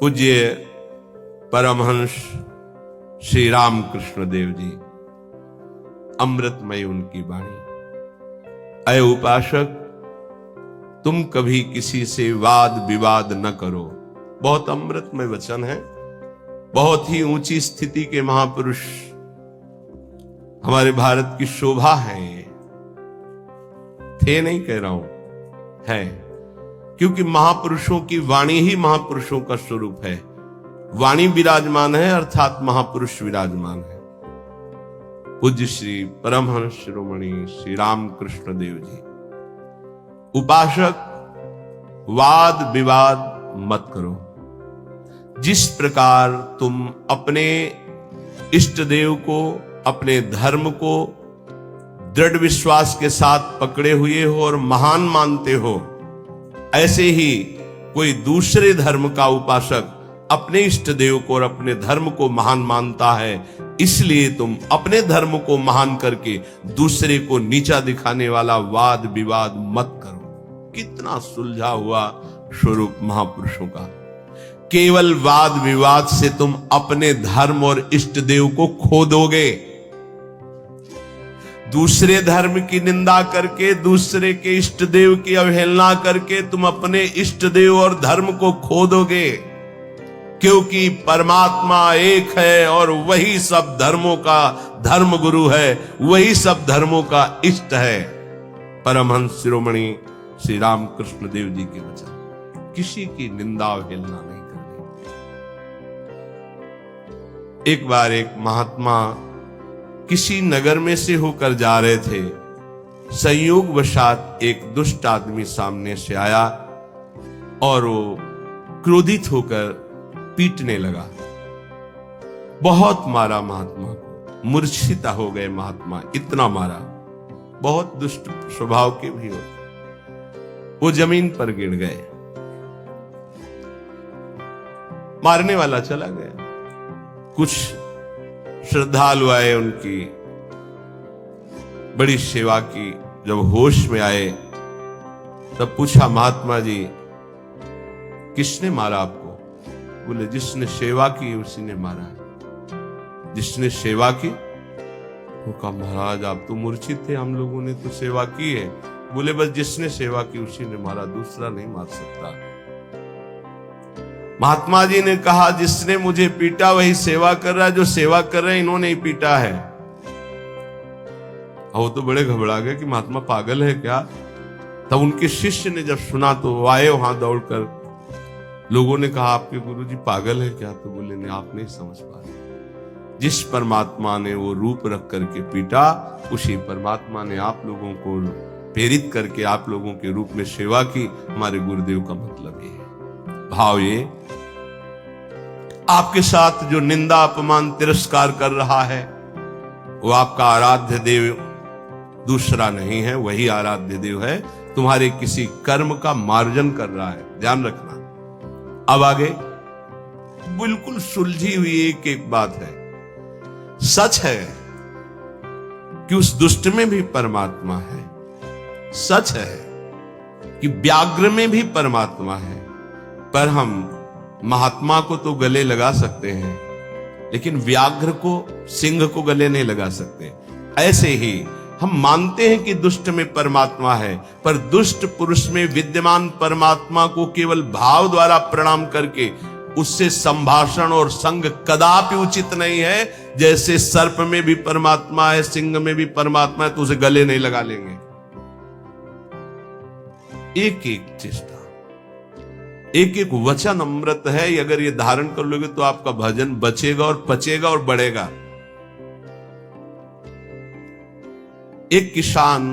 पूज्य परमहंस श्री रामकृष्ण देव जी, अमृतमय उनकी वाणी। अय उपासक, तुम कभी किसी से वाद विवाद न करो। बहुत अमृतमय वचन है। बहुत ही ऊंची स्थिति के महापुरुष हमारे भारत की शोभा है। ये थे नहीं कह रहा हूं, है, क्योंकि महापुरुषों की वाणी ही महापुरुषों का स्वरूप है। वाणी विराजमान है अर्थात महापुरुष विराजमान है। पूज्य श्री परमहंस शिरोमणि श्री रामकृष्ण देव जी, उपासक, वाद विवाद मत करो। जिस प्रकार तुम अपने इष्ट देव को, अपने धर्म को दृढ़ विश्वास के साथ पकड़े हुए हो और महान मानते हो, ऐसे ही कोई दूसरे धर्म का उपासक अपने इष्ट देव को और अपने धर्म को महान मानता है। इसलिए तुम अपने धर्म को महान करके दूसरे को नीचा दिखाने वाला वाद विवाद मत करो। कितना सुलझा हुआ स्वरूप महापुरुषों का। केवल वाद विवाद से तुम अपने धर्म और इष्ट देव को खो दोगे। दूसरे धर्म की निंदा करके, दूसरे के इष्ट देव की अवहेलना करके तुम अपने इष्ट देव और धर्म को खो दोगे, क्योंकि परमात्मा एक है और वही सब धर्मों का धर्म गुरु है, वही सब धर्मों का इष्ट है। परमहंस शिरोमणि श्री रामकृष्ण देव जी के वचन। किसी की निंदा अवहेलना नहीं करनी। एक बार एक महात्मा किसी नगर में से होकर जा रहे थे। संयोगवशात एक दुष्ट आदमी सामने से आया और वो क्रोधित होकर पीटने लगा। बहुत मारा महात्मा को, मूर्छिता हो गए महात्मा, इतना मारा। बहुत दुष्ट स्वभाव के भी होते, वो जमीन पर गिर गए। मारने वाला चला गया। कुछ श्रद्धालु आए, उनकी बड़ी सेवा की। जब होश में आए तब पूछा, महात्मा जी किसने मारा आपको? बोले, जिसने सेवा की उसी ने मारा है। जिसने सेवा की? वो कहा, महाराज आप तो मूर्छित थे, हम लोगों ने तो सेवा की है। बोले, बस जिसने सेवा की उसी ने मारा, दूसरा नहीं मार सकता। महात्मा जी ने कहा, जिसने मुझे पीटा वही सेवा कर रहा है, जो सेवा कर रहे हैं इन्होंने ही पीटा है। वो तो बड़े घबरा गए कि महात्मा पागल है क्या। तब उनके शिष्य ने जब सुना तो वो आए वहां दौड़कर। लोगों ने कहा, आपके गुरुजी पागल है क्या? तो बोले, नहीं, आप नहीं समझ पा रहे। जिस परमात्मा ने वो रूप रख करके पीटा, उसी परमात्मा ने आप लोगों को प्रेरित करके आप लोगों के रूप में सेवा की। हमारे गुरुदेव का मतलब ये है। भाव ये, आपके साथ जो निंदा अपमान तिरस्कार कर रहा है वो आपका आराध्य देव दूसरा नहीं है, वही आराध्य देव है। तुम्हारे किसी कर्म का मार्जन कर रहा है, ध्यान रखना। अब आगे बिल्कुल सुलझी हुई एक एक बात है। सच है कि उस दुष्ट में भी परमात्मा है। सच है कि व्याघ्र में भी परमात्मा है। पर हम महात्मा को तो गले लगा सकते हैं, लेकिन व्याघ्र को, सिंह को गले नहीं लगा सकते। ऐसे ही हम मानते हैं कि दुष्ट में परमात्मा है, पर दुष्ट पुरुष में विद्यमान परमात्मा को केवल भाव द्वारा प्रणाम करके उससे संभाषण और संग कदापि उचित नहीं है। जैसे सर्प में भी परमात्मा है, सिंह में भी परमात्मा है, तो उसे गले नहीं लगा लेंगे। एक एक चेष्टा, एक एक वचन अमृत है। अगर ये धारण कर लोगे तो आपका भजन बचेगा और पचेगा और बढ़ेगा। एक किसान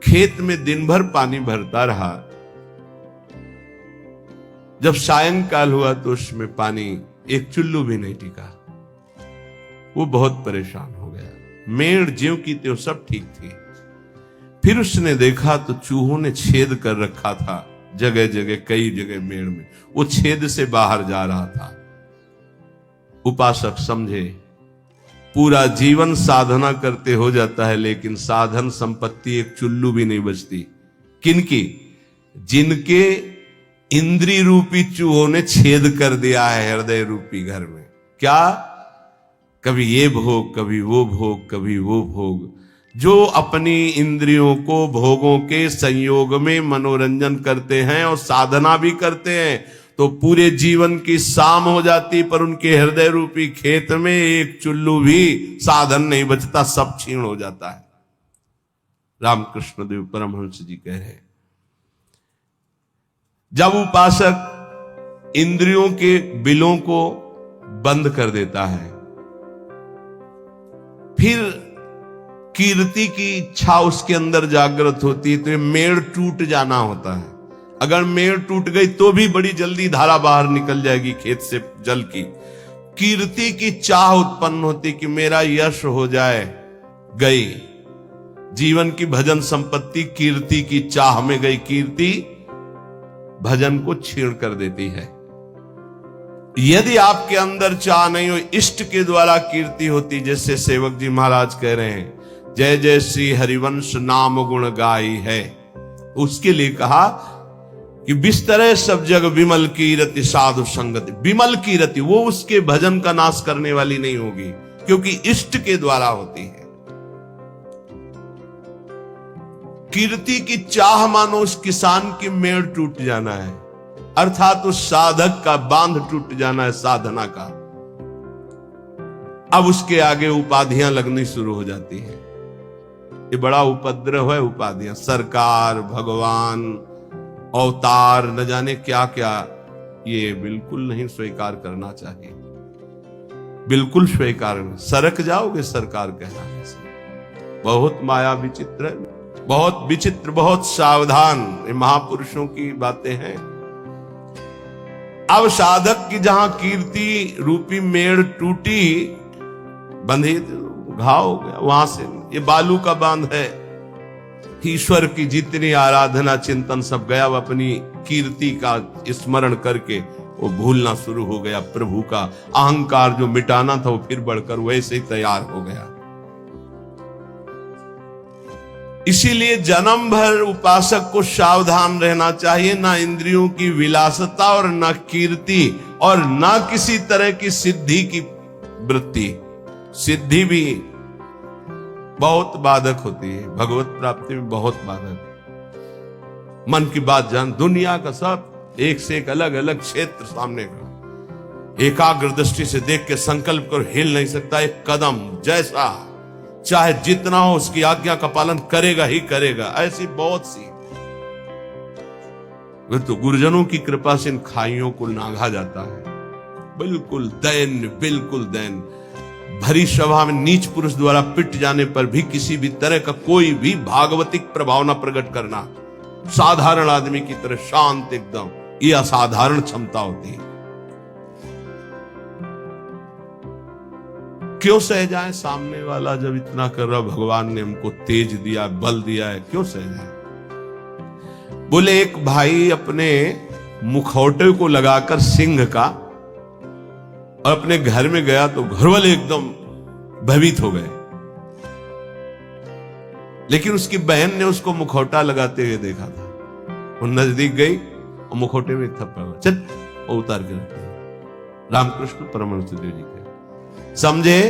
खेत में दिन भर पानी भरता रहा। जब सायंकाल हुआ तो उसमें पानी एक चुल्लू भी नहीं टिका। वो बहुत परेशान हो गया। मेड़ ज्यों की त्यों सब ठीक थी। फिर उसने देखा तो चूहों ने छेद कर रखा था जगह जगह, कई जगह मेड़ में। वो छेद से बाहर जा रहा था। उपासक समझे, पूरा जीवन साधना करते हो जाता है, लेकिन साधन संपत्ति एक चुल्लू भी नहीं बचती। किनकी? जिनके इंद्री रूपी चूहों ने छेद कर दिया है हृदय रूपी घर में। क्या? कभी ये भोग, कभी वो भोग, कभी वो भोग। जो अपनी इंद्रियों को भोगों के संयोग में मनोरंजन करते हैं और साधना भी करते हैं, तो पूरे जीवन की शाम हो जाती, पर उनके हृदय रूपी खेत में एक चुल्लू भी साधन नहीं बचता, सब क्षीण हो जाता है। रामकृष्ण देव परमहंस जी कह रहे हैं, जब उपासक इंद्रियों के बिलों को बंद कर देता है, फिर कीर्ति की इच्छा उसके अंदर जागृत होती है, तो ये मेड़ टूट जाना होता है। अगर मेड़ टूट गई तो भी बड़ी जल्दी धारा बाहर निकल जाएगी खेत से जल की। कीर्ति की चाह उत्पन्न होती कि मेरा यश हो जाए, गई जीवन की भजन संपत्ति कीर्ति की चाह में गई। कीर्ति भजन को छीण कर देती है। यदि आपके अंदर चाह नहीं हो, इष्ट के द्वारा कीर्ति होती, जैसे सेवक जी महाराज कह रहे हैं, जय जय श्री हरिवंश नाम गुण गाई है, उसके लिए कहा कि बिस्तरे सब जग विमल की रति साधु संगति। विमल की रति वो उसके भजन का नाश करने वाली नहीं होगी, क्योंकि इष्ट के द्वारा होती है। कीर्ति की चाह मानो उस किसान की मेड़ टूट जाना है, अर्थात उस साधक का बांध टूट जाना है साधना का। अब उसके आगे उपाधियां लगनी शुरू हो जाती हैं। ये बड़ा उपद्रव है उपाधियां। सरकार, भगवान, अवतार, न जाने क्या क्या, ये बिल्कुल नहीं स्वीकार करना चाहिए, बिल्कुल स्वीकार नहीं। सरक जाओगे सरकार कहलाने से। बहुत माया विचित्र है, बहुत विचित्र, बहुत सावधान। ये महापुरुषों की बातें हैं। अब साधक की जहां कीर्ति रूपी मेड़ टूटी, बंधी, घाव हो गया, वहां से ये बालू का बांध है। ईश्वर की जितनी आराधना चिंतन सब गया, वो अपनी कीर्ति का स्मरण करके वो भूलना शुरू हो गया। प्रभु का अहंकार जो मिटाना था वो फिर बढ़कर वैसे ही तैयार हो गया। इसीलिए जन्म भर उपासक को सावधान रहना चाहिए, ना इंद्रियों की विलासता और ना कीर्ति और ना किसी तरह की सिद्धि की वृत्ति। सिद्धि भी बहुत बाधक होती है, भगवत प्राप्ति में बहुत बाधक। मन की बात जान, दुनिया का सब एक से एक अलग अलग क्षेत्र सामने का, एकाग्र दृष्टि से देख के संकल्प कर हिल नहीं सकता एक कदम। जैसा चाहे जितना हो उसकी आज्ञा का पालन करेगा ही करेगा। ऐसी बहुत सी, वे तो गुरुजनों की कृपा से इन खाइयों को नांगा जाता है। बिल्कुल दैन्य, बिल्कुल दैन्य। भरी सभा में नीच पुरुष द्वारा पिट जाने पर भी किसी भी तरह का कोई भी भागवतिक प्रभाव न प्रकट करना, साधारण आदमी की तरह शांत एकदम, ये असाधारण क्षमता होती है। क्यों सह जाए सामने वाला जब इतना कर रहा? भगवान ने हमको तेज दिया, बल दिया है, क्यों सह जाए? बोले एक भाई अपने मुखौटे को लगाकर सिंह का और अपने घर में गया तो घर वाले एकदम भयभीत हो गए, लेकिन उसकी बहन ने उसको मुखौटा लगाते हुए देखा था। वो नजदीक गई और मुखौटे में थप्पड़ चल और उतार के रख दिया। रामकृष्ण परमहंस देव जी के समझे,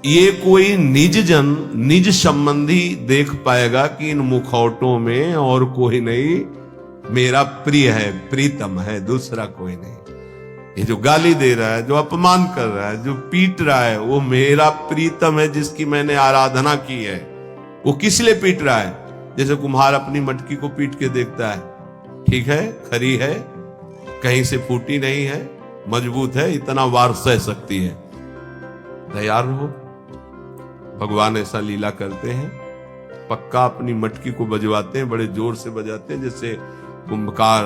ये कोई निज जन, निज संबंधी देख पाएगा कि इन मुखौटों में और कोई नहीं, मेरा प्रिय है, प्रीतम है, दूसरा कोई नहीं। ये जो गाली दे रहा है, जो अपमान कर रहा है, जो पीट रहा है, वो मेरा प्रीतम है जिसकी मैंने आराधना की है। वो किस लिए पीट रहा है? जैसे कुम्हार अपनी मटकी को पीट के देखता है, ठीक है, खरी है, कहीं से फूटी नहीं है, मजबूत है, इतना वार सह सकती है, तैयार हो। भगवान ऐसा लीला करते हैं, पक्का अपनी मटकी को बजवाते हैं, बड़े जोर से बजाते हैं, जैसे कुंभकार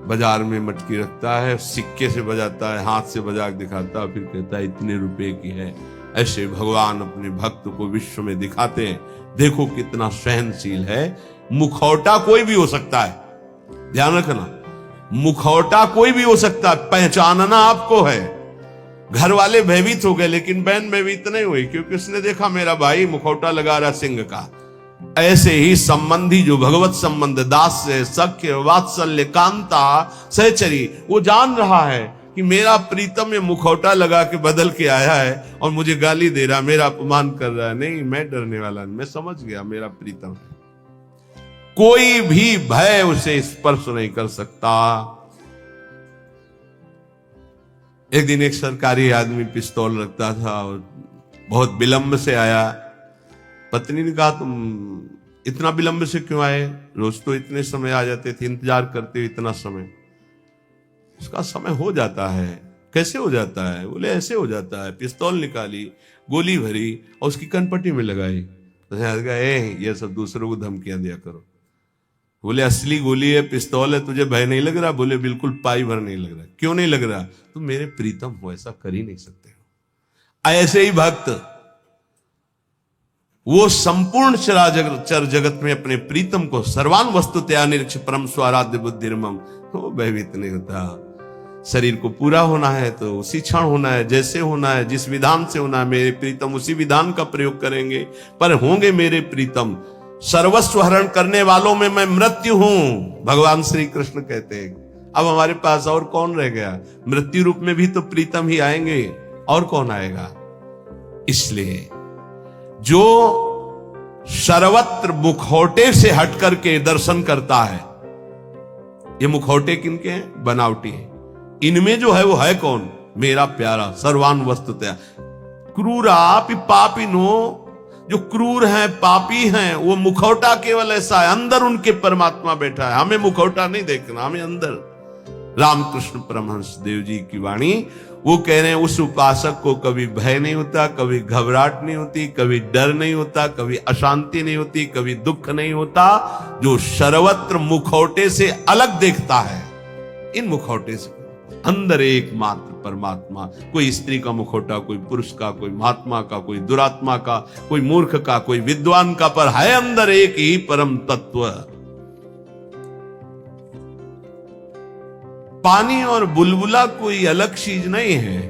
बाजार में मटकी रखता है, सिक्के से बजाता है, हाथ से बजा के दिखाता है, फिर कहता है इतने रुपए की है। ऐसे भगवान अपने भक्त को विश्व में दिखाते हैं, देखो कितना सहनशील है। मुखौटा कोई भी हो सकता है, ध्यान रखना, मुखौटा कोई भी हो सकता है, पहचानना आपको है। घर वाले भयभीत हो गए, लेकिन बहन भयभीत नहीं हुई, क्योंकि उसने देखा मेरा भाई मुखौटा लगा रहा सिंह का। ऐसे ही संबंधी जो भगवत संबंध, दास्य, सख्य, वात्सल्य, कांता, सहचरी, वो जान रहा है कि मेरा प्रीतम में मुखौटा लगा के बदल के आया है और मुझे गाली दे रहा, मेरा अपमान कर रहा है। नहीं, मैं डरने वाला नहीं, मैं समझ गया मेरा प्रीतम है, कोई भी भय उसे स्पर्श नहीं कर सकता। एक दिन एक सरकारी आदमी पिस्तौल रखता था और बहुत विलंब से आया। पत्नी ने कहा, तुम इतना विलंब से क्यों आए? रोज तो इतने समय आ जाते थे, इंतजार करते हो इतना समय। उसका समय हो जाता है। कैसे हो जाता है? बोले ऐसे हो जाता है। पिस्तौल निकाली, गोली भरी और उसकी कनपट्टी में लगाई। तो ये सब दूसरों को धमकियां दिया करो। बोले असली गोली है, पिस्तौल है, तुझे भय नहीं लग रहा? बोले बिल्कुल पाई भर नहीं लग रहा। क्यों नहीं लग रहा? तुम मेरे प्रीतम हो, ऐसा कर ही नहीं सकते हो। ऐसे ही भक्त, वो संपूर्ण चर जगत में अपने प्रीतम को सर्वान वस्तुतया निरीक्ष परम स्वाराध्य बुद्धिर्मम, वो भयभीत नहीं होता। शरीर को पूरा होना है तो उसी क्षण होना है, जैसे होना है, जिस विधान से होना है, मेरे प्रीतम उसी विधान का प्रयोग करेंगे। पर होंगे मेरे प्रीतम, सर्वस्व हरण करने वालों में मैं मृत्यु हूं, भगवान श्री कृष्ण कहते हैं। अब हमारे पास और कौन रह गया? मृत्यु रूप में भी तो प्रीतम ही आएंगे, और कौन आएगा? इसलिए जो सर्वत्र मुखौटे से हट करके दर्शन करता है, ये मुखौटे किनके हैं? बनावटी हैं। इनमें जो है वो है कौन? मेरा प्यारा, सर्वान वस्तुतया। क्रूरापि पापिनो, जो क्रूर हैं, पापी हैं, वो मुखौटा केवल ऐसा है, अंदर उनके परमात्मा बैठा है। हमें मुखौटा नहीं देखना, हमें अंदर। रामकृष्ण परमहंस देव जी की वाणी, वो कह रहे हैं उस उपासक को कभी भय नहीं होता, कभी घबराहट नहीं होती, कभी डर नहीं होता, कभी अशांति नहीं होती, कभी दुख नहीं होता, जो सर्वत्र मुखौटे से अलग देखता है। इन मुखौटे से अंदर एकमात्र परमात्मा, कोई स्त्री का मुखौटा, कोई पुरुष का, कोई महात्मा का, कोई दुरात्मा का, कोई मूर्ख का, कोई विद्वान का, पर है अंदर एक ही परम तत्व। पानी और बुलबुला कोई अलग चीज नहीं है।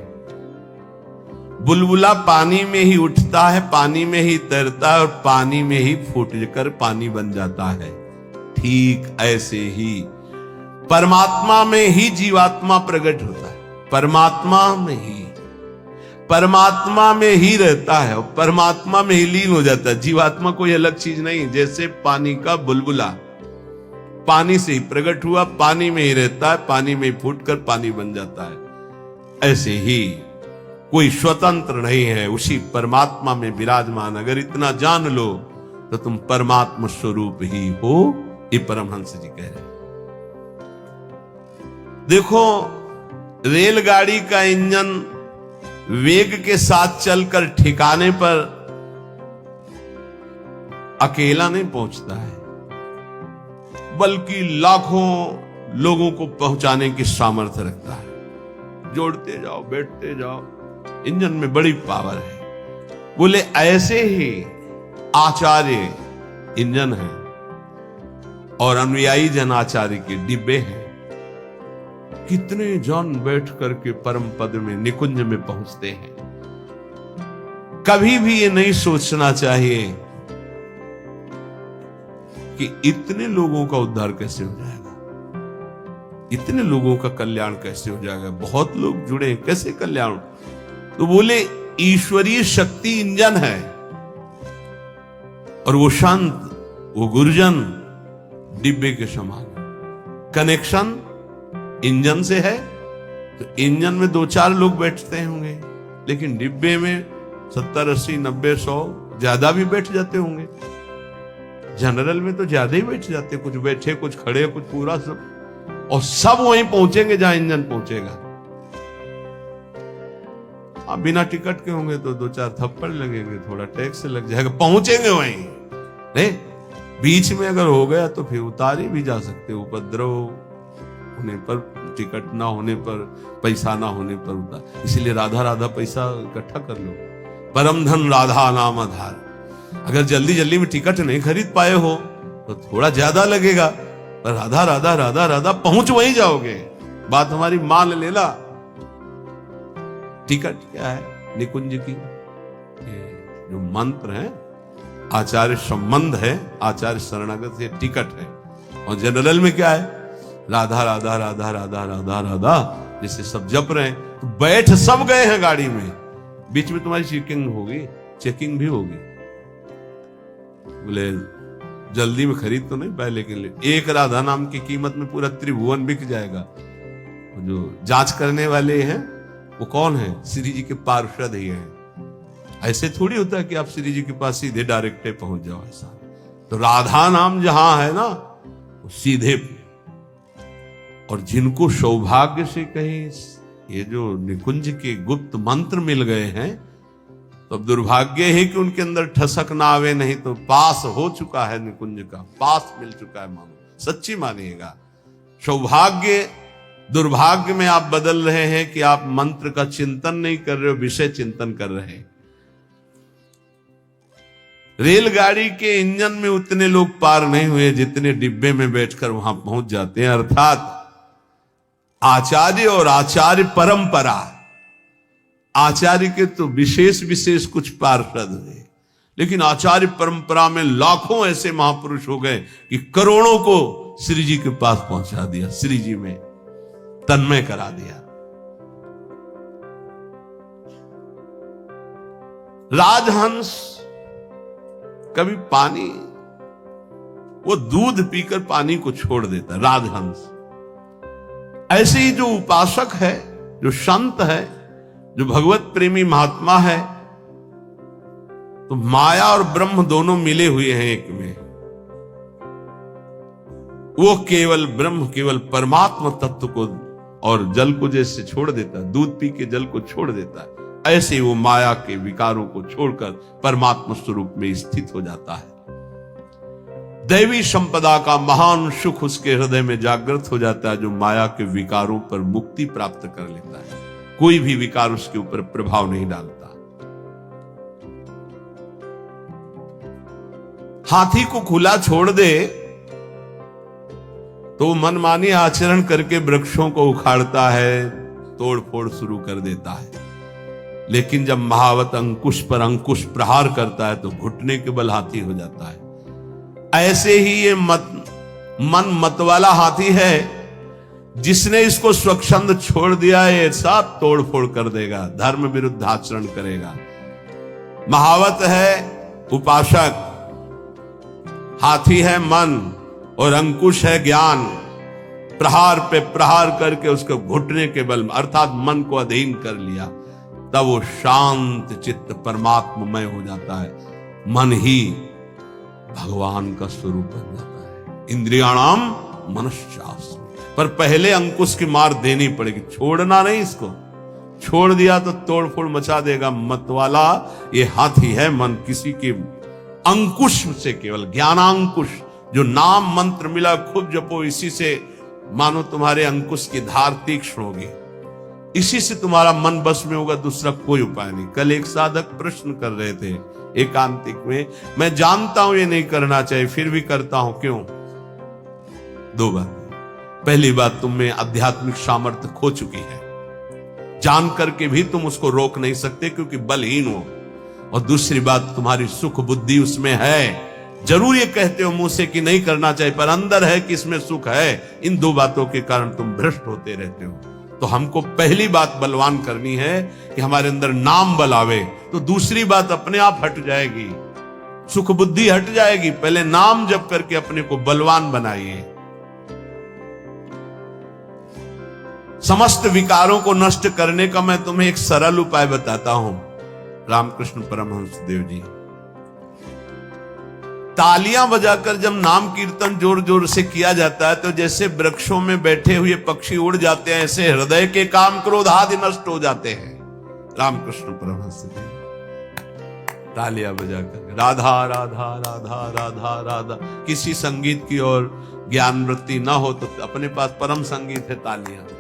बुलबुला पानी में ही उठता है, पानी में ही तैरता है और पानी में ही फूट कर पानी बन जाता है। ठीक ऐसे ही परमात्मा में ही जीवात्मा प्रकट होता है, परमात्मा में ही रहता है और परमात्मा में ही लीन हो जाता है। जीवात्मा कोई अलग चीज नहीं। जैसे पानी का बुलबुला पानी से ही प्रकट हुआ, पानी में ही रहता है, पानी में ही फूटकर पानी बन जाता है। ऐसे ही कोई स्वतंत्र नहीं है, उसी परमात्मा में विराजमान। अगर इतना जान लो तो तुम परमात्मा स्वरूप ही हो, ये परमहंस जी कह रहे हैं। देखो, रेलगाड़ी का इंजन वेग के साथ चलकर ठिकाने पर अकेला नहीं पहुंचता है, बल्कि लाखों लोगों को पहुंचाने की सामर्थ्य रखता है। जोड़ते जाओ, बैठते जाओ, इंजन में बड़ी पावर है। बोले ऐसे ही आचार्य इंजन है और अनुयायी जन आचार्य के डिब्बे हैं। कितने जन बैठ करके परम पद में, निकुंज में पहुंचते हैं। कभी भी ये नहीं सोचना चाहिए कि इतने लोगों का उद्धार कैसे हो जाएगा, इतने लोगों का कल्याण कैसे हो जाएगा। बहुत लोग जुड़े, कैसे कल्याण? तो बोले ईश्वरीय शक्ति इंजन है और वो शांत, वो गुरुजन डिब्बे के समान। कनेक्शन इंजन से है तो इंजन में 2-4 लोग बैठते होंगे, लेकिन डिब्बे में 70, 80, 90, 100 ज्यादा भी बैठ जाते होंगे। जनरल में तो ज्यादा ही बैठ जाते, कुछ बैठे, कुछ खड़े, कुछ पूरा सब, और सब वहीं पहुंचेंगे जहां इंजन पहुंचेगा। आप बिना टिकट के होंगे तो 2-4 थप्पड़ लगेंगे, थोड़ा टैक्स लग जाएगा, पहुंचेंगे वहीं। नहीं, बीच में अगर हो गया तो फिर उतारे भी जा सकते, उपद्रव होने पर, टिकट ना होने पर, पैसा ना होने पर उतार। इसीलिए राधा राधा पैसा इकट्ठा कर लो, परम धन राधा नाम आधार। अगर जल्दी जल्दी में टिकट नहीं खरीद पाए हो तो थोड़ा ज्यादा लगेगा, पर राधा राधा राधा राधा पहुंच वहीं जाओगे। बात हमारी मान लेना। टिकट क्या है? निकुंज की जो मंत्र है, आचार्य संबंध है, आचार्य शरणागत, ये टिकट है। और जनरल में क्या है? राधा राधा राधा राधा राधा राधा, जैसे सब जप रहे हैं। तो बैठ सब गए हैं गाड़ी में, बीच में तुम्हारी चेकिंग भी होगी। बोले जल्दी में खरीद तो नहीं पाए, लेकिन एक राधा नाम की कीमत में पूरा त्रिभुवन बिक जाएगा। जो जांच करने वाले हैं वो कौन है? श्री जी के पार्षद ही हैं। ऐसे थोड़ी होता है कि आप श्री जी के पास सीधे डायरेक्ट पहुंच जाओ, ऐसा। तो राधा नाम जहां है ना, वो सीधे। और जिनको सौभाग्य से कहीं ये जो निकुंज के गुप्त मंत्र मिल गए हैं, तो अब दुर्भाग्य है कि उनके अंदर ठसक ना आवे, नहीं तो पास हो चुका है निकुंज का, पास मिल चुका है। मानो सच्ची मानिएगा। सौभाग्य दुर्भाग्य में आप बदल रहे हैं कि आप मंत्र का चिंतन नहीं कर रहे हो, विषय चिंतन कर रहे हैं। रेलगाड़ी के इंजन में उतने लोग पार नहीं हुए जितने डिब्बे में बैठकर वहां पहुंच जाते हैं। अर्थात आचार्य और आचार्य परंपरा, आचार्य के तो विशेष विशेष कुछ पार्षद हुए, लेकिन आचार्य परंपरा में लाखों ऐसे महापुरुष हो गए कि करोड़ों को श्री जी के पास पहुंचा दिया, श्री जी में तन्मय करा दिया। राजहंस कभी पानी, वो दूध पीकर पानी को छोड़ देता, राजहंस। ऐसे ही जो उपासक है, जो संत है, जो भगवत प्रेमी महात्मा है, तो माया और ब्रह्म दोनों मिले हुए हैं एक में। वो केवल ब्रह्म, केवल परमात्मा तत्व को और जल को जैसे छोड़ देता है, दूध पी के जल को छोड़ देता है, ऐसे ही वो माया के विकारों को छोड़कर परमात्मा स्वरूप में स्थित हो जाता है। दैवी संपदा का महान सुख उसके हृदय में जागृत हो जाता है, जो माया के विकारों पर मुक्ति प्राप्त कर लेता है। कोई भी विकार उसके ऊपर प्रभाव नहीं डालता। हाथी को खुला छोड़ दे तो मनमानी आचरण करके वृक्षों को उखाड़ता है, तोड़ फोड़ शुरू कर देता है। लेकिन जब महावत अंकुश पर अंकुश प्रहार करता है तो घुटने के बल हाथी हो जाता है। ऐसे ही ये मन मत वाला हाथी है, जिसने इसको स्वच्छंद छोड़ दिया है, ये सब तोड़ फोड़ कर देगा, धर्म विरुद्ध आचरण करेगा। महावत है उपासक, हाथी है मन और अंकुश है ज्ञान। प्रहार पे प्रहार करके उसको घुटने के बल में, अर्थात मन को अधीन कर लिया, तब वो शांत चित्त परमात्ममय हो जाता है। मन ही भगवान का स्वरूप बन जाता है। इंद्रियाणाम मनश्चास्मि, पर पहले अंकुश की मार देनी पड़ेगी, छोड़ना नहीं। इसको छोड़ दिया तो तोड़ फोड़ मचा देगा। मत वाला ये हाथी है मन, किसी के अंकुश से, केवल ज्ञानांकुश, जो नाम मंत्र मिला खूब जपो, इसी से मानो तुम्हारे अंकुश की धार तीक्ष्ण होगी, इसी से तुम्हारा मन बस में होगा, दूसरा कोई उपाय नहीं। कल एक साधक प्रश्न कर रहे थे एकांतिक में, मैं जानता हूं ये नहीं करना चाहिए, फिर भी करता हूं, क्यों? दो बात। पहली बात, तुम में आध्यात्मिक सामर्थ्य खो चुकी है, जान करके भी तुम उसको रोक नहीं सकते क्योंकि बलहीन हो। और दूसरी बात, तुम्हारी सुख बुद्धि उसमें है, जरूर ये कहते हो मुंह से कि नहीं करना चाहिए, पर अंदर है कि इसमें सुख है। इन दो बातों के कारण तुम भ्रष्ट होते रहते हो। तो हमको पहली बात बलवान करनी है कि हमारे अंदर नाम बल आवे, तो दूसरी बात अपने आप हट जाएगी, सुख बुद्धि हट जाएगी। पहले नाम जप करके अपने को बलवान बनाइए। समस्त विकारों को नष्ट करने का मैं तुम्हें एक सरल उपाय बताता हूं। रामकृष्ण परमहंस देव जी तालियां बजाकर जब नाम कीर्तन जोर जोर से किया जाता है, तो जैसे वृक्षों में बैठे हुए पक्षी उड़ जाते हैं, ऐसे हृदय के काम क्रोध आदि नष्ट हो जाते हैं। रामकृष्ण परमहंस देव तालियां बजाकर राधा राधा राधा राधा राधा, किसी संगीत की और ज्ञान वृत्ति ना हो तो अपने पास परम संगीत है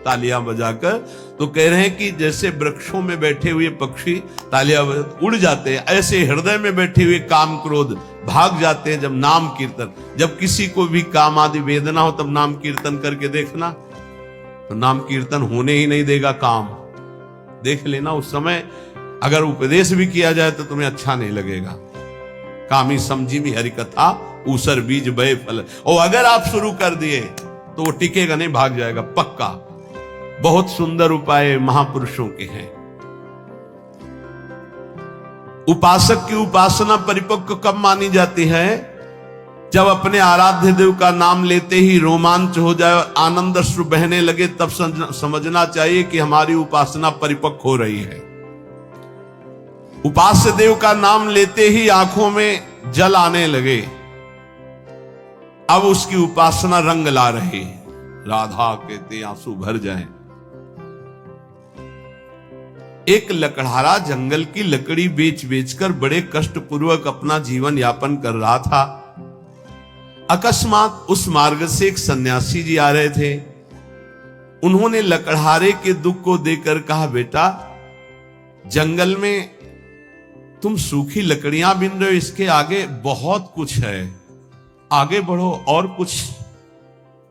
तालियां बजाकर। तो कह रहे हैं कि जैसे वृक्षों में बैठे हुए पक्षी तालियां उड़ जाते हैं, ऐसे हृदय में बैठे हुए काम क्रोध भाग जाते हैं जब नाम कीर्तन। जब किसी को भी काम आदि वेदना हो तब नाम कीर्तन करके देखना, तो नाम कीर्तन होने ही नहीं देगा काम। देख लेना, उस समय अगर उपदेश भी किया जाए तो तुम्हें अच्छा नहीं लगेगा। कामी समझी भी हरि कथा ऊसर बीज बय फल। और अगर आप शुरू कर दिए तो वो टिकेगा नहीं, भाग जाएगा पक्का। बहुत सुंदर उपाय महापुरुषों के हैं। उपासक की उपासना परिपक्व कब मानी जाती है? जब अपने आराध्य देव का नाम लेते ही रोमांच हो जाए और आनंद अश्रु बहने लगे, तब समझना चाहिए कि हमारी उपासना परिपक्व हो रही है। उपास्य देव का नाम लेते ही आंखों में जल आने लगे, अब उसकी उपासना रंग ला रही। राधा कहते आंसू भर जाए। एक लकड़हारा जंगल की लकड़ी बेच बेचकर बड़े कष्ट पूर्वक अपना जीवन यापन कर रहा था। अकस्मात उस मार्ग से एक सन्यासी जी आ रहे थे। उन्होंने लकड़हारे के दुख को देखकर कहा, बेटा जंगल में तुम सूखी लकड़ियां बिन रहे हो, इसके आगे बहुत कुछ है, आगे बढ़ो और कुछ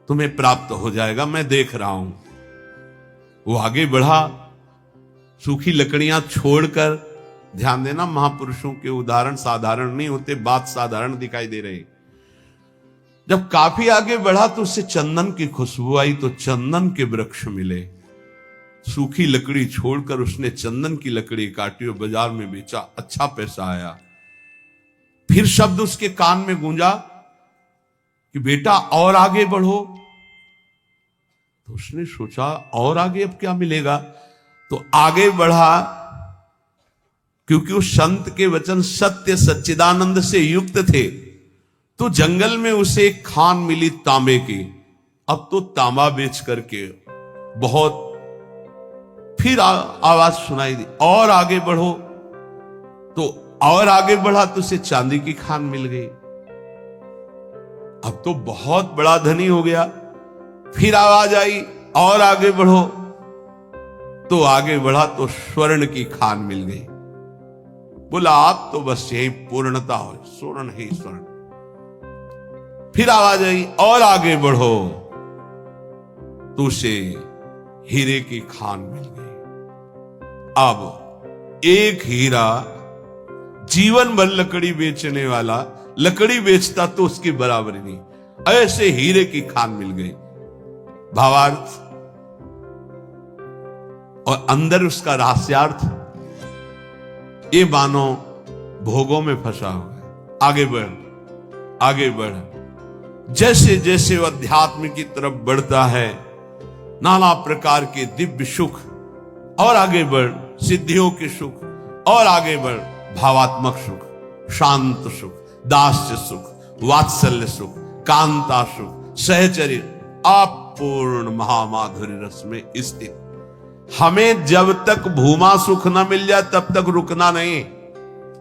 तुम्हें प्राप्त हो जाएगा, मैं देख रहा हूं। वो आगे बढ़ा, सूखी लकड़ियां छोड़कर। ध्यान देना, महापुरुषों के उदाहरण साधारण नहीं होते, बात साधारण दिखाई दे रही। जब काफी आगे बढ़ा तो उससे चंदन की खुशबू आई, तो चंदन के वृक्ष मिले। सूखी लकड़ी छोड़कर उसने चंदन की लकड़ी काटी और बाजार में बेचा, अच्छा पैसा आया। फिर शब्द उसके कान में गूंजा कि बेटा और आगे बढ़ो। तो उसने सोचा और आगे अब क्या मिलेगा, तो आगे बढ़ा। क्योंकि उस संत के वचन सत्य सच्चिदानंद से युक्त थे, तो जंगल में उसे एक खान मिली तांबे की। अब तो तांबा बेच करके बहुत, फिर आवाज सुनाई दी और आगे बढ़ो, तो और आगे बढ़ा तो उसे चांदी की खान मिल गई। अब तो बहुत बड़ा धनी हो गया। फिर आवाज आई और आगे बढ़ो, तो आगे बढ़ा तो स्वर्ण की खान मिल गई। बोला आप तो बस यही पूर्णता हो, स्वर्ण ही स्वर्ण। फिर आवाज आई और आगे बढ़ो, तो उसे हीरे की खान मिल गई। अब एक हीरा जीवन भर लकड़ी बेचने वाला लकड़ी बेचता तो उसकी बराबरी नहीं, ऐसे हीरे की खान मिल गई। भावार्थ और अंदर उसका रहस्यार्थ, ये मानो भोगों में फंसा हुआ है। आगे बढ़ आगे बढ़, जैसे जैसे वह अध्यात्म की तरफ बढ़ता है, नाना प्रकार के दिव्य सुख, और आगे बढ़ सिद्धियों के सुख, और आगे बढ़ भावात्मक सुख, शांत सुख, दास्य सुख, वात्सल्य सुख, कांता सुख, सहचर्य, अपूर्ण महामाधुर्य रस में स्थित। हमें जब तक भूमा सुख न मिल जाए तब तक रुकना नहीं,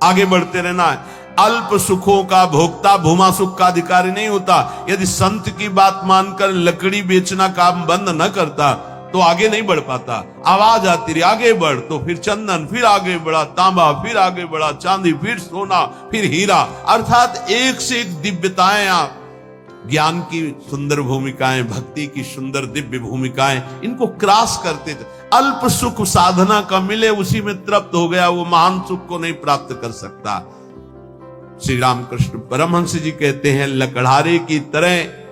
आगे बढ़ते रहना है। अल्प सुखों का भोक्ता भूमा सुख का अधिकारी नहीं होता। यदि संत की बात मानकर लकड़ी बेचना काम बंद न करता तो आगे नहीं बढ़ पाता। आवाज आती रही आगे बढ़, तो फिर चंदन, फिर आगे बढ़ा तांबा, फिर आगे बढ़ा चांदी, फिर सोना, फिर हीरा, अर्थात एक से एक दिव्यताएं, आप ज्ञान की सुंदर भूमिकाएं, भक्ति की सुंदर दिव्य भूमिकाएं, इनको क्रॉस करते थे। अल्प सुख साधना का मिले उसी में तृप्त हो गया, वो महान सुख को नहीं प्राप्त कर सकता। श्री रामकृष्ण परमहंस जी कहते हैं, लकड़हारे की तरह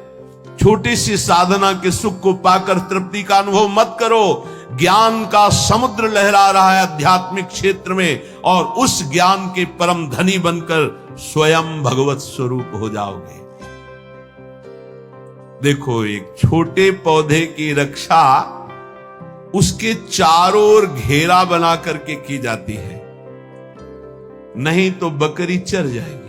छोटी सी साधना के सुख को पाकर तृप्ति का अनुभव मत करो। ज्ञान का समुद्र लहरा रहा है आध्यात्मिक क्षेत्र में, और उस ज्ञान के परम धनी बनकर स्वयं भगवत स्वरूप हो जाओगे। देखो, एक छोटे पौधे की रक्षा उसके चारों ओर घेरा बना करके की जाती है, नहीं तो बकरी चर जाएगी।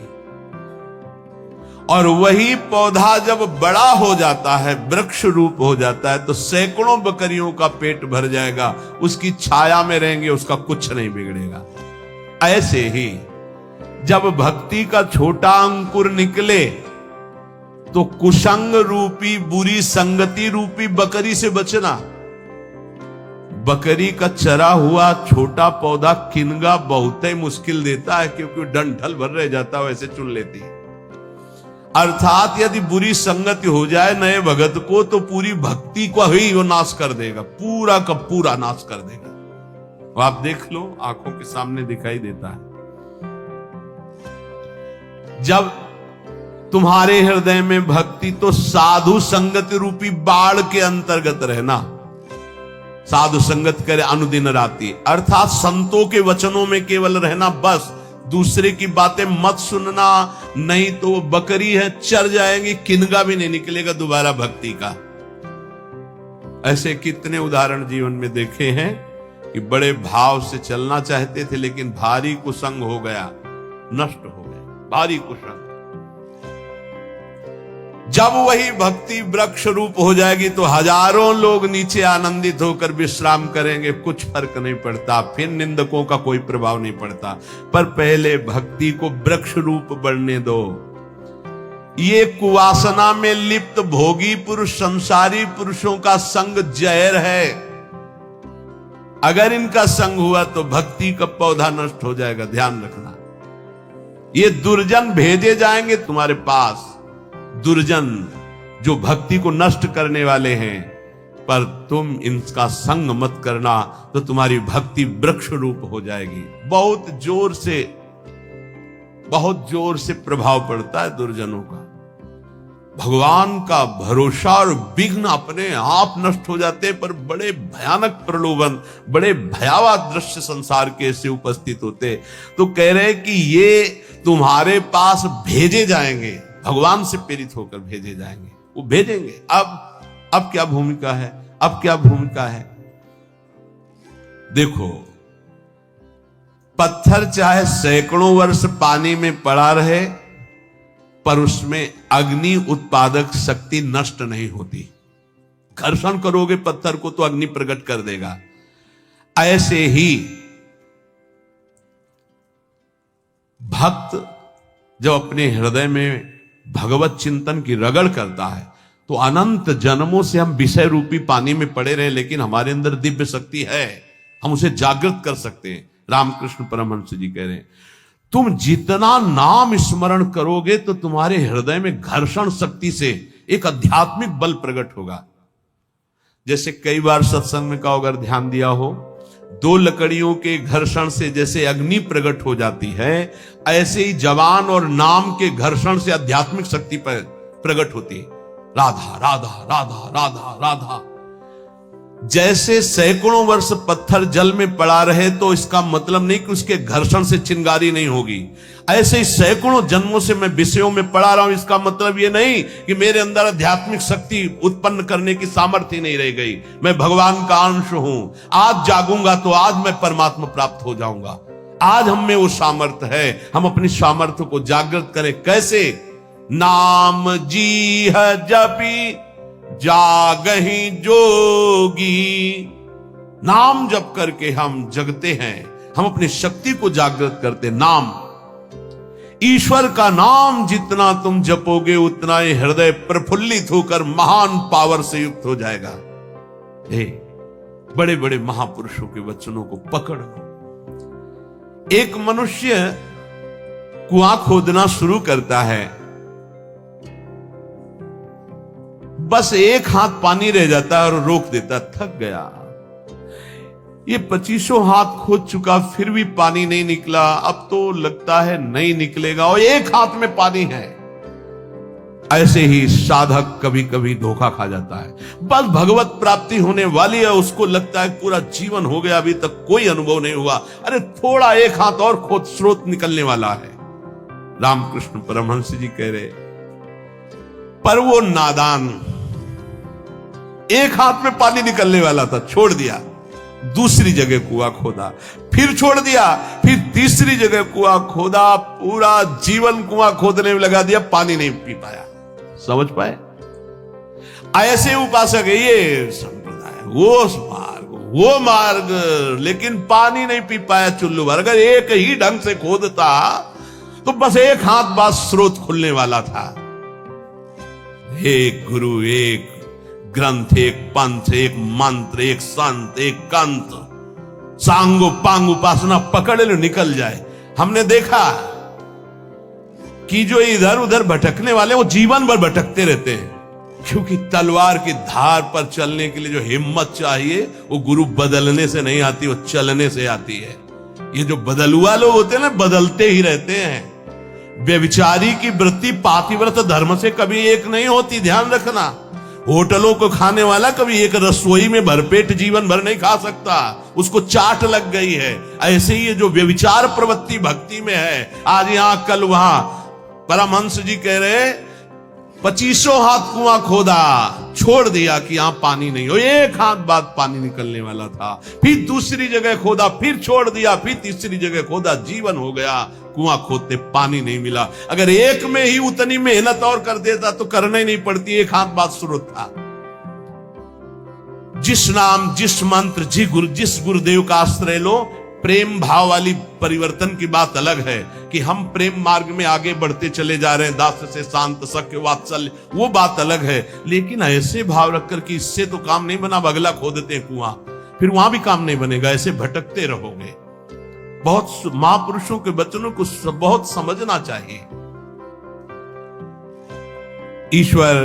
और वही पौधा जब बड़ा हो जाता है, वृक्ष रूप हो जाता है, तो सैकड़ों बकरियों का पेट भर जाएगा, उसकी छाया में रहेंगे, उसका कुछ नहीं बिगड़ेगा। ऐसे ही जब भक्ति का छोटा अंकुर निकले तो कुसंग रूपी बुरी संगति रूपी बकरी से बचना। बकरी का चरा हुआ छोटा पौधा किनगा बहुत ही मुश्किल देता है, क्योंकि डंठल भर रह जाता है, वैसे चुन लेती है। अर्थात यदि बुरी संगति हो जाए नए भगत को, तो पूरी भक्ति को ही वो नाश कर देगा, पूरा का पूरा नाश कर देगा। वो आप देख लो, आंखों के सामने दिखाई देता है। जब तुम्हारे हृदय में भक्ति, तो साधु संगत रूपी बाढ़ के अंतर्गत रहना। साधु संगत करे अनुदिन राति, अर्थात संतों के वचनों में केवल रहना, बस दूसरे की बातें मत सुनना, नहीं तो वो बकरी है, चर जाएंगी, किनगा भी नहीं निकलेगा दोबारा भक्ति का। ऐसे कितने उदाहरण जीवन में देखे हैं कि बड़े भाव से चलना चाहते थे लेकिन भारी कुसंग हो गया, नष्ट हो गया, भारी कुसंग। जब वही भक्ति वृक्ष रूप हो जाएगी तो हजारों लोग नीचे आनंदित होकर विश्राम करेंगे, कुछ फर्क नहीं पड़ता, फिर निंदकों का कोई प्रभाव नहीं पड़ता। पर पहले भक्ति को वृक्ष रूप बढ़ने दो। ये कुवासना में लिप्त भोगी पुरुष, संसारी पुरुषों का संग जहर है। अगर इनका संग हुआ तो भक्ति का पौधा नष्ट हो जाएगा, ध्यान रखना। ये दुर्जन भेजे जाएंगे तुम्हारे पास, दुर्जन जो भक्ति को नष्ट करने वाले हैं, पर तुम इनका संग मत करना तो तुम्हारी भक्ति वृक्ष रूप हो जाएगी। बहुत जोर से प्रभाव पड़ता है दुर्जनों का। भगवान का भरोसा और विघ्न अपने आप नष्ट हो जाते हैं, पर बड़े भयानक प्रलोभन, बड़े भयावह दृश्य संसार के ऐसे उपस्थित होते। तो कह रहे कि ये तुम्हारे पास भेजे जाएंगे, भगवान से प्रेरित होकर भेजे जाएंगे, वो भेजेंगे। अब क्या भूमिका है, अब क्या भूमिका है? देखो, पत्थर चाहे सैकड़ों वर्ष पानी में पड़ा रहे, पर उसमें अग्नि उत्पादक शक्ति नष्ट नहीं होती। घर्षण करोगे पत्थर को तो अग्नि प्रकट कर देगा। ऐसे ही भक्त जब अपने हृदय में भगवत चिंतन की रगड़ करता है तो अनंत जन्मों से हम विषय रूपी पानी में पड़े रहे, लेकिन हमारे अंदर दिव्य शक्ति है, हम उसे जागृत कर सकते हैं। रामकृष्ण परमहंस जी कह रहे हैं, तुम जितना नाम स्मरण करोगे तो तुम्हारे हृदय में घर्षण शक्ति से एक आध्यात्मिक बल प्रकट होगा। जैसे कई बार सत्संग में का अगर ध्यान दिया हो, दो लकड़ियों के घर्षण से जैसे अग्नि प्रकट हो जाती है, ऐसे ही जवान और नाम के घर्षण से आध्यात्मिक शक्ति पर प्रकट होती है। राधा राधा राधा राधा राधा। जैसे सैकड़ों वर्ष पत्थर जल में पड़ा रहे तो इसका मतलब नहीं कि उसके घर्षण से चिंगारी नहीं होगी। ऐसे ही सैकड़ों जन्मों से मैं विषयों में पड़ा रहा हूं, इसका मतलब ये नहीं कि मेरे अंदर आध्यात्मिक शक्ति उत्पन्न करने की सामर्थ्य नहीं रह गई। मैं भगवान का अंश हूं। आज जागूंगा तो आज मैं परमात्मा प्राप्त हो जाऊंगा। आज हम में वो सामर्थ्य है, हम अपनी सामर्थ्य को जागृत करें। कैसे? नाम जी है जपी जागही जोगी। नाम जप करके हम जगते हैं, हम अपनी शक्ति को जागृत करते। नाम, ईश्वर का नाम जितना तुम जपोगे उतना ही हृदय प्रफुल्लित होकर महान पावर से युक्त हो जाएगा। बड़े बड़े महापुरुषों के वचनों को पकड़ लो। एक मनुष्य कुआं खोदना शुरू करता है, बस एक हाथ पानी रह जाता है और रोक देता, थक गया। ये 25 हाथ खोद चुका फिर भी पानी नहीं निकला, अब तो लगता है नहीं निकलेगा और एक हाथ में पानी है। ऐसे ही साधक कभी कभी धोखा खा जाता है। बस भगवत प्राप्ति होने वाली है, उसको लगता है पूरा जीवन हो गया, अभी तक कोई अनुभव नहीं हुआ। अरे थोड़ा एक हाथ और खोद, स्रोत निकलने वाला है। रामकृष्ण परमहंस जी कह रहे, पर वो नादान, एक हाथ में पानी निकलने वाला था, छोड़ दिया, दूसरी जगह कुआं खोदा, फिर छोड़ दिया, फिर तीसरी जगह कुआं खोदा, पूरा जीवन कुआं खोदने में लगा दिया, पानी नहीं पी पाया। समझ पाए? ऐसे उपासक है ये संप्रदाय, वो मार्ग, लेकिन पानी नहीं पी पाया चुल्लू भर। अगर एक ही ढंग से खोदता तो बस एक हाथ बाद स्रोत खुलने वाला था। एक गुरु, एक ग्रंथ, एक पंथ, एक मंत्र, एक संत, एक कंत, सांगो पांग उपासना पकड़ लो, निकल जाए। हमने देखा कि जो इधर उधर भटकने वाले वो जीवन भर भटकते रहते हैं, क्योंकि तलवार की धार पर चलने के लिए जो हिम्मत चाहिए वो गुरु बदलने से नहीं आती, वो चलने से आती है। ये जो बदलुआ लोग होते हैं ना, बदलते ही रहते हैं। व्यभिचारी की वृत्ति पातिव्रत धर्म से कभी एक नहीं होती, ध्यान रखना। होटलों को खाने वाला कभी एक रसोई में भरपेट जीवन भर नहीं खा सकता, उसको चाट लग गई है। ऐसे ही जो व्यभिचार प्रवृत्ति भक्ति में है, आज यहां कल वहां, परमहंस जी कह रहे 25 हाथ कुआं खोदा, छोड़ दिया कि यहां पानी नहीं हो, एक हाथ बाद पानी निकलने वाला था, फिर दूसरी जगह खोदा, फिर छोड़ दिया, फिर तीसरी जगह खोदा, जीवन हो गया, कुआं खोदते पानी नहीं मिला। अगर एक में ही उतनी मेहनत और कर देता तो करना ही नहीं पड़ती, एक हाथ बाद स्रोत था। जिस नाम, जिस मंत्र, जिस गुरुदेव का आश्रय लो, प्रेम भाव वाली परिवर्तन की बात अलग है कि हम प्रेम मार्ग में आगे बढ़ते चले जा रहे हैं, दास से शांत, सख्य, वात्सल्य, वो बात अलग है। लेकिन ऐसे भाव रखकर कि इससे तो काम नहीं बना, बगला खोदते हैं कुआं, फिर वहां भी काम नहीं बनेगा, ऐसे भटकते रहोगे। बहुत महापुरुषों के वचनों को बहुत समझना चाहिए। ईश्वर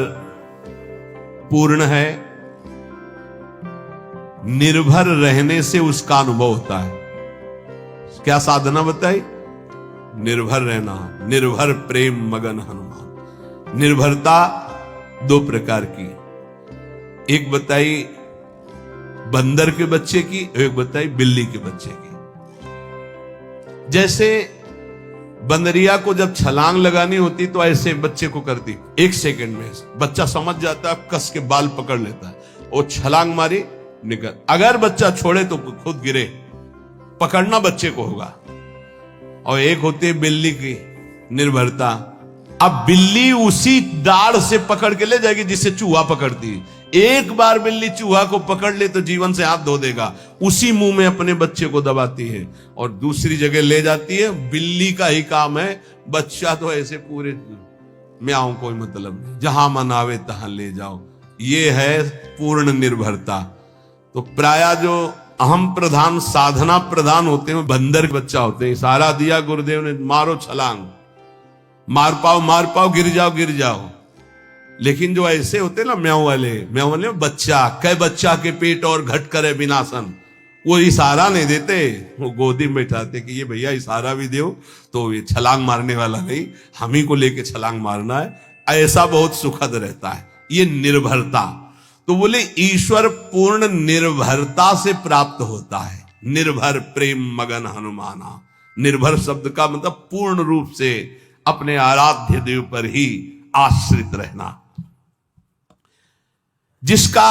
पूर्ण है, निर्भर रहने से उसका अनुभव होता है। क्या साधना बताई? निर्भर रहना, निर्भर प्रेम मगन हनुमान। निर्भरता दो प्रकार की, एक बताई बंदर के बच्चे की, एक बताई बिल्ली के बच्चे की। जैसे बंदरिया को जब छलांग लगानी होती तो ऐसे बच्चे को करती, 1 सेकंड में बच्चा समझ जाता है, कस के बाल पकड़ लेता है, वो छलांग मारी निकल। अगर बच्चा छोड़े तो खुद गिरे, पकड़ना बच्चे को होगा। और एक होती है बिल्ली की निर्भरता। अब बिल्ली उसी दाढ़ से पकड़ के ले जाएगी जिससे चूहा पकड़ती है। एक बार बिल्ली चूहा को पकड़ ले तो जीवन से हाथ धो देगा, उसी मुंह में अपने बच्चे को दबाती है और दूसरी जगह ले जाती है। बिल्ली का ही काम है, बच्चा तो ऐसे पूरे म्याऊं, कोई मतलब नहीं, जहां मन आवे तहां ले जाओ। ये है पूर्ण निर्भरता। तो प्राय जो अहम प्रधान, साधना प्रधान होते हैं, बंदर के बच्चा होते हैं। इशारा दिया गुरुदेव ने, मारो छलांग, मार पाओ, गिर जाओ। लेकिन जो ऐसे होते ना म्याऊ वाले बच्चा, कै बच्चा के पेट और घट करे विनाशन, वो इशारा नहीं देते, वो गोदी में बैठाते कि ये भैया इशारा भी दो तो ये छलांग मारने वाला नहीं, हम ही को लेके छलांग मारना है। ऐसा बहुत सुखद रहता है ये निर्भरता। तो बोले ईश्वर पूर्ण निर्भरता से प्राप्त होता है। निर्भर प्रेम मगन हनुमाना। निर्भर शब्द का मतलब पूर्ण रूप से अपने आराध्य देव पर ही आश्रित रहना। जिसका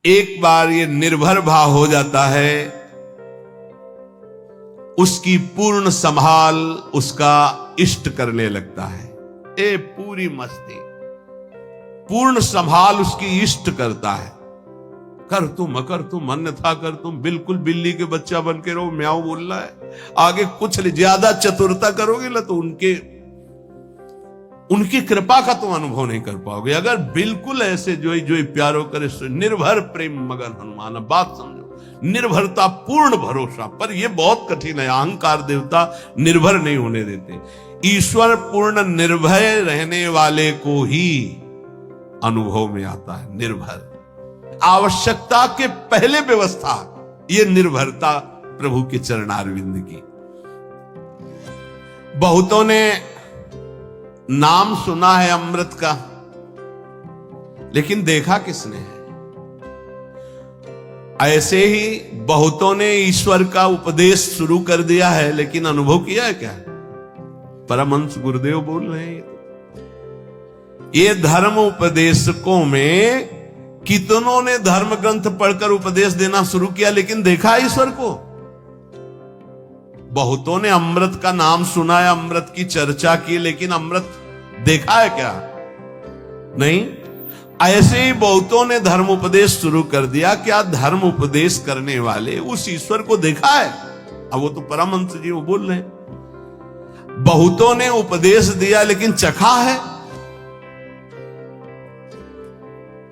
एक बार ये निर्भर भाव हो जाता है, उसकी पूर्ण संभाल उसका इष्ट करने लगता है। ए पूरी मस्ती, पूर्ण संभाल उसकी इष्ट करता है। कर तुम अन्यथा कर तुम, बिल्कुल बिल्ली के बच्चा बन के रहो, म्याऊ बोल रहा है, आगे कुछ ज्यादा चतुरता करोगे ना तो उनकी कृपा का तुम अनुभव नहीं कर पाओगे। अगर बिल्कुल ऐसे जो प्यारो करे, निर्भर प्रेम मगन हनुमान। बात समझो, निर्भरता पूर्ण भरोसा, पर यह बहुत कठिन है। अहंकार देवता निर्भर नहीं होने देते। ईश्वर पूर्ण निर्भय रहने वाले को ही अनुभव में आता है। निर्भर, आवश्यकता के पहले व्यवस्था, यह निर्भरता प्रभु के चरणारविंद की। बहुतों ने नाम सुना है अमृत का, लेकिन देखा किसने है? ऐसे ही बहुतों ने ईश्वर का उपदेश शुरू कर दिया है, लेकिन अनुभव किया है क्या? परमहंस गुरुदेव बोल रहे हैं, ये धर्म उपदेशकों में कितनों ने धर्म ग्रंथ पढ़कर उपदेश देना शुरू किया, लेकिन देखा ईश्वर को? बहुतों ने अमृत का नाम सुना है, अमृत की चर्चा की, लेकिन अमृत देखा है क्या? नहीं। ऐसे ही बहुतों ने धर्म उपदेश शुरू कर दिया, क्या धर्म उपदेश करने वाले उस ईश्वर को देखा है? अब वो तो परमहंस जी वो बोल रहे हैं, बहुतों ने उपदेश दिया लेकिन चखा है।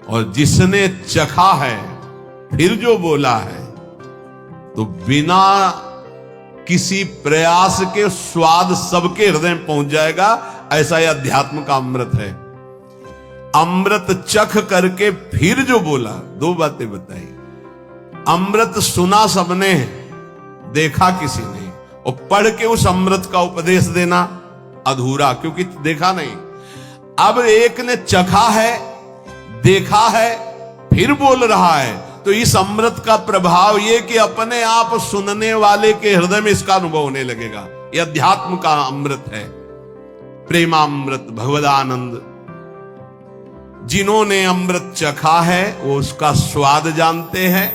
और जिसने चखा है फिर जो बोला है, तो बिना किसी प्रयास के स्वाद सबके हृदय में पहुंच जाएगा। ऐसा ही अध्यात्म का अमृत है। अमृत चख करके फिर जो बोला, दो बातें बताई। अमृत सुना सबने, देखा किसी ने, और पढ़ के उस अमृत का उपदेश देना अधूरा, क्योंकि देखा नहीं। अब एक ने चखा है, देखा है, फिर बोल रहा है, तो इस अमृत का प्रभाव ये कि अपने आप सुनने वाले के हृदय में इसका अनुभव होने लगेगा। ये अध्यात्म का अमृत है, प्रेमामृत, भगवदानंद। जिन्होंने अमृत चखा है वो उसका स्वाद जानते हैं।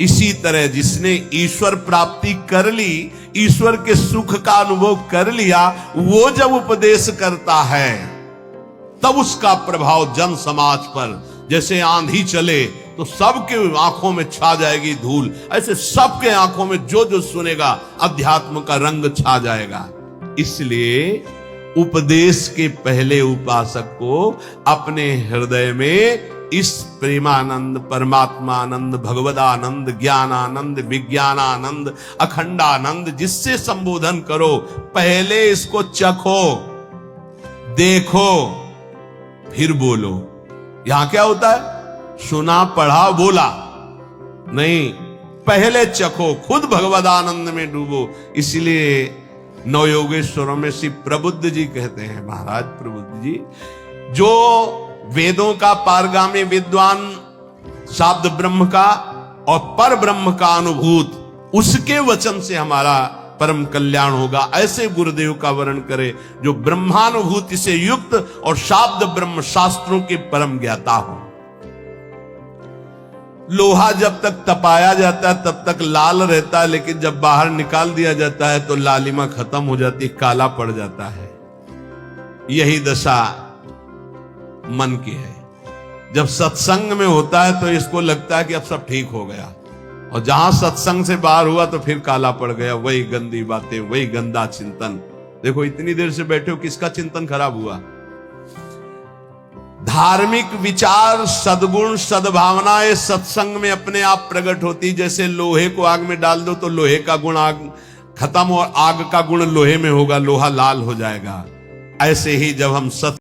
इसी तरह जिसने ईश्वर प्राप्ति कर ली, ईश्वर के सुख का अनुभव कर लिया, वो जब उपदेश करता है तब उसका प्रभाव जन समाज पर जैसे आंधी चले तो सबके आंखों में छा जाएगी धूल, ऐसे सबके आंखों में जो जो सुनेगा अध्यात्म का रंग छा जाएगा। इसलिए उपदेश के पहले उपासक को अपने हृदय में इस प्रेमानंद, परमात्मानंद, भगवदानंद, ज्ञानानंद, विज्ञानानंद, अखंडानंद जिससे संबोधन करो, पहले इसको चखो, देखो, फिर बोलो। यहां क्या होता है? सुना, पढ़ा, बोला नहीं, पहले चखो, खुद भगवदानंद में डूबो। इसलिए नवयोगेश्वरों में श्री प्रबुद्ध जी कहते हैं, महाराज प्रबुद्ध जी, जो वेदों का पारगामी विद्वान, शाब्द ब्रह्म का और पर ब्रह्म का अनुभूत, उसके वचन से हमारा परम कल्याण होगा, ऐसे गुरुदेव का वर्ण करे जो ब्रह्मानुभूति से युक्त और शाब्द ब्रह्म शास्त्रों के परम ज्ञाता हो। लोहा जब तक तपाया जाता है तब तक लाल रहता है, लेकिन जब बाहर निकाल दिया जाता है तो लालिमा खत्म हो जाती है, काला पड़ जाता है। यही दशा मन की है। जब सत्संग में होता है तो इसको लगता है कि अब सब ठीक हो गया, और जहां सत्संग से बाहर हुआ तो फिर काला पड़ गया, वही गंदी बातें, वही गंदा चिंतन। देखो इतनी देर से बैठे हो, किसका चिंतन खराब हुआ? धार्मिक विचार, सद्गुण, सद्भावनाएं सत्संग में अपने आप प्रकट होती। जैसे लोहे को आग में डाल दो तो लोहे का गुण आग खत्म और आग का गुण लोहे में होगा, लोहा लाल हो जाएगा। ऐसे ही जब हम सत्संग